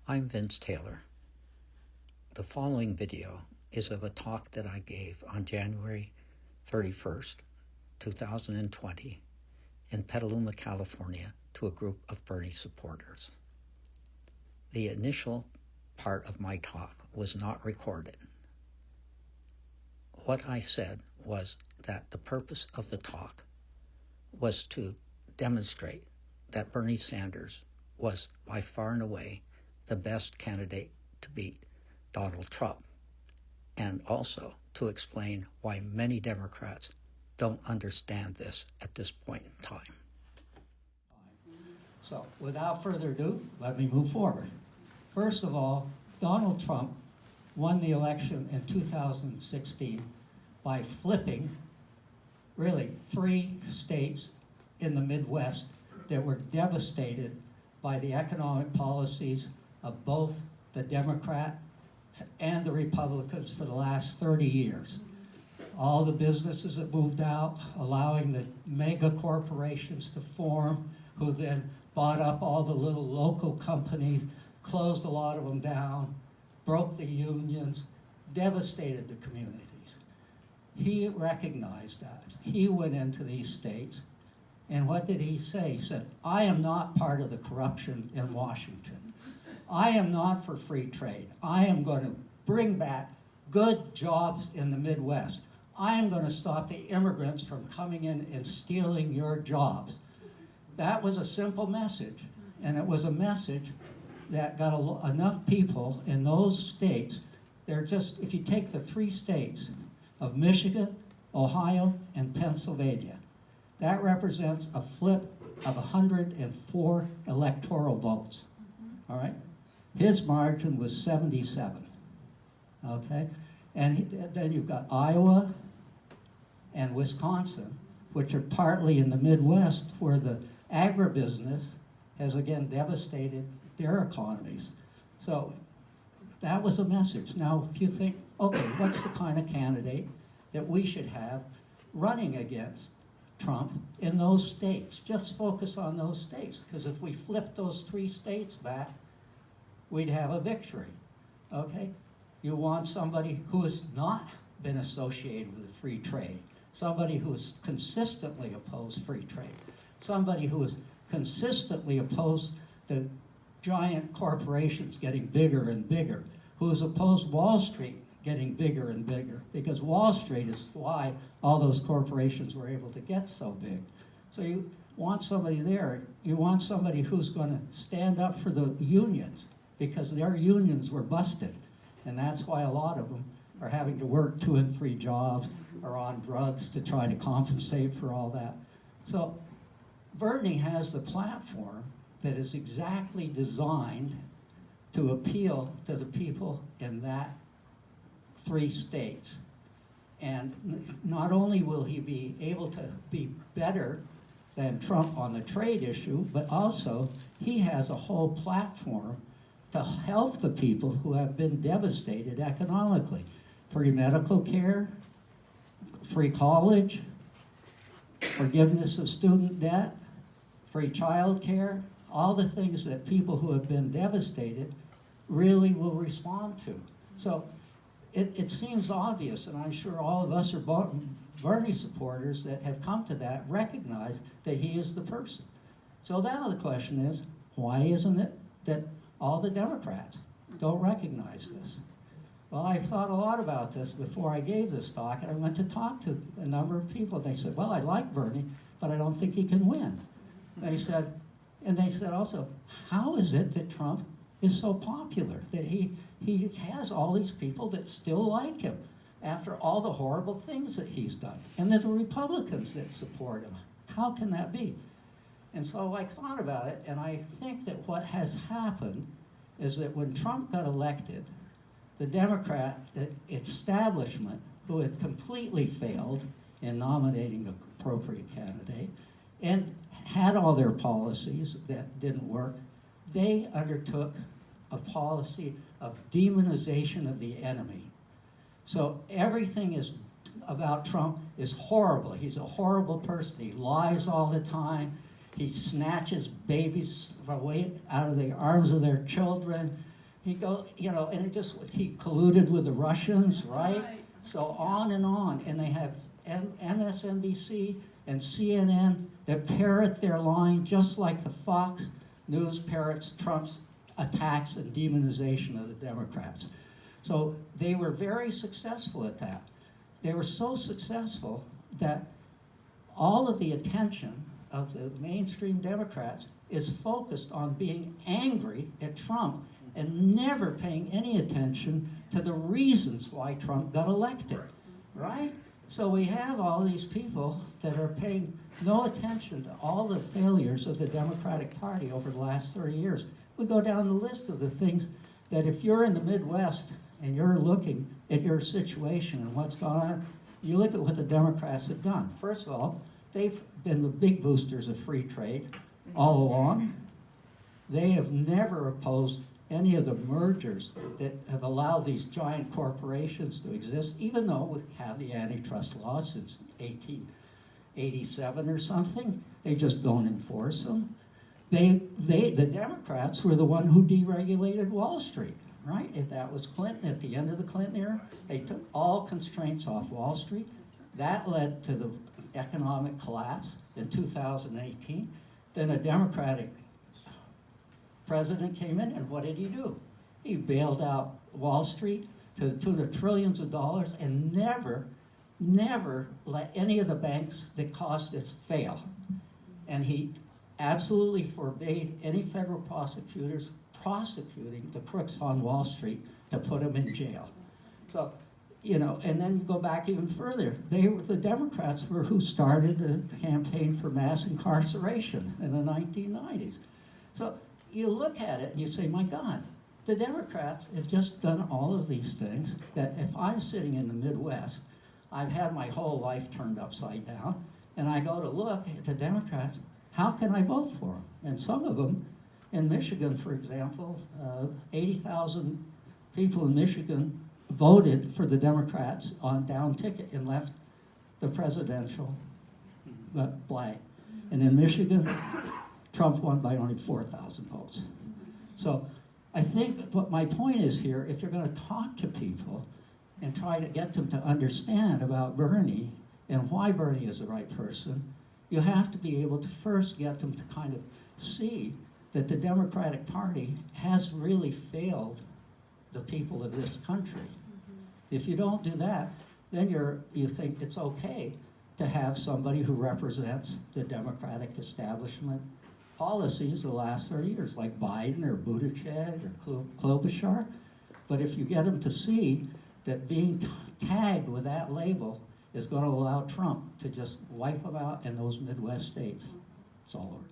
I'm Vince Taylor. The following video is of a talk that I gave on January 31st, 2020 in Petaluma, California to a group of Bernie supporters. The initial part of my talk was not recorded. What I said was that the purpose of the talk was to demonstrate that Bernie Sanders was by far and away the best candidate to beat Donald Trump, and also to explain why many Democrats don't understand this at this point in time. So without further ado, let me move forward. First of all, Donald Trump won the election in 2016 by flipping really 3 states in the Midwest that were devastated by the economic policies of both the Democrats and the Republicans for the last 30 years. All the businesses that moved out, allowing the mega corporations to form, who then bought up all the little local companies, closed a lot of them down, broke the unions, devastated the communities. He recognized that. He went into these states, and what did he say? He said, I am not part of the corruption in Washington. I am not for free trade. I am going to bring back good jobs in the Midwest. I am going to stop the immigrants from coming in and stealing your jobs. That was a simple message, and it was a message that got enough people in those states. They're just, if you take the 3 states of Michigan, Ohio, and Pennsylvania, that represents a flip of 104 electoral votes, all right? His margin was 77, okay? And then you've got Iowa and Wisconsin, which are partly in the Midwest, where the agribusiness has again devastated their economies. So that was a message. Now, if you think, okay, what's the kind of candidate that we should have running against Trump in those states? Just focus on those states, because if we flip those 3 states back, we'd have a victory, okay? You want somebody who has not been associated with free trade, somebody who has consistently opposed free trade, somebody who has consistently opposed the giant corporations getting bigger and bigger, who has opposed Wall Street getting bigger and bigger, because Wall Street is why all those corporations were able to get so big. So you want somebody there. You want somebody who's going to stand up for the unions, because their unions were busted, and that's why a lot of them are having to work 2 and 3 jobs or on drugs to try to compensate for all that. So Bernie has the platform that is exactly designed to appeal to the people in that 3 states. And not only will he be able to be better than Trump on the trade issue, but also he has a whole platform to help the people who have been devastated economically. Free medical care, free college, forgiveness of student debt, free child care, all the things that people who have been devastated really will respond to. So it seems obvious, and I'm sure all of us are Bernie supporters that have come to that, recognize that he is the person. So now the question is, why isn't it that all the Democrats don't recognize this? Well, I thought a lot about this before I gave this talk, and I went to talk to a number of people. They said, well, I like Bernie, but I don't think he can win. They said also, how is it that Trump is so popular, that he has all these people that still like him after all the horrible things that he's done, and that the Republicans that support him? How can that be? And so I thought about it, and I think that what has happened is that when Trump got elected, the Democrat establishment, who had completely failed in nominating an appropriate candidate and had all their policies that didn't work, they undertook a policy of demonization of the enemy. So everything is about Trump is horrible. He's a horrible person. He lies all the time. He snatches babies away out of the arms of their children. He go, you know, and he colluded with the Russians, right? So on and on, and they have MSNBC and CNN that parrot their line just like the Fox News parrots Trump's attacks and demonization of the Democrats. So they were very successful at that. They were so successful that all of the attention of the mainstream Democrats is focused on being angry at Trump and never paying any attention to the reasons why Trump got elected, right? So we have all these people that are paying no attention to all the failures of the Democratic Party over the last 30 years. We go down the list of the things that if you're in the Midwest and you're looking at your situation and what's going on, you look at what the Democrats have done. First of all, they've been the big boosters of free trade all along. They have never opposed any of the mergers that have allowed these giant corporations to exist, even though we have the antitrust law since 1887 or something. They just don't enforce them. The Democrats were the one who deregulated Wall Street, right? If that was Clinton, at the end of the Clinton era, they took all constraints off Wall Street. That led to the economic collapse in 2018. Then a Democratic president came in, and what did he do? He bailed out Wall Street to the tune of trillions of dollars and never let any of the banks that caused this fail. And he absolutely forbade any federal prosecutors prosecuting the crooks on Wall Street to put them in jail. So, you know, and then you go back even further. The Democrats were who started the campaign for mass incarceration in the 1990s. So you look at it and you say, my God, the Democrats have just done all of these things that if I'm sitting in the Midwest, I've had my whole life turned upside down, and I go to look at the Democrats, how can I vote for them? And some of them, in Michigan, for example, 80,000 people in Michigan voted for the Democrats on down ticket and left the presidential blank. And in Michigan, Trump won by only 4,000 votes. So I think what my point is here, if you're going to talk to people and try to get them to understand about Bernie and why Bernie is the right person, you have to be able to first get them to kind of see that the Democratic Party has really failed the people of this country. If you don't do that, then you think it's okay to have somebody who represents the Democratic establishment policies the last 30 years, like Biden or Buttigieg or Klobuchar. But if you get them to see that being tagged with that label is going to allow Trump to just wipe them out in those Midwest states, it's all over.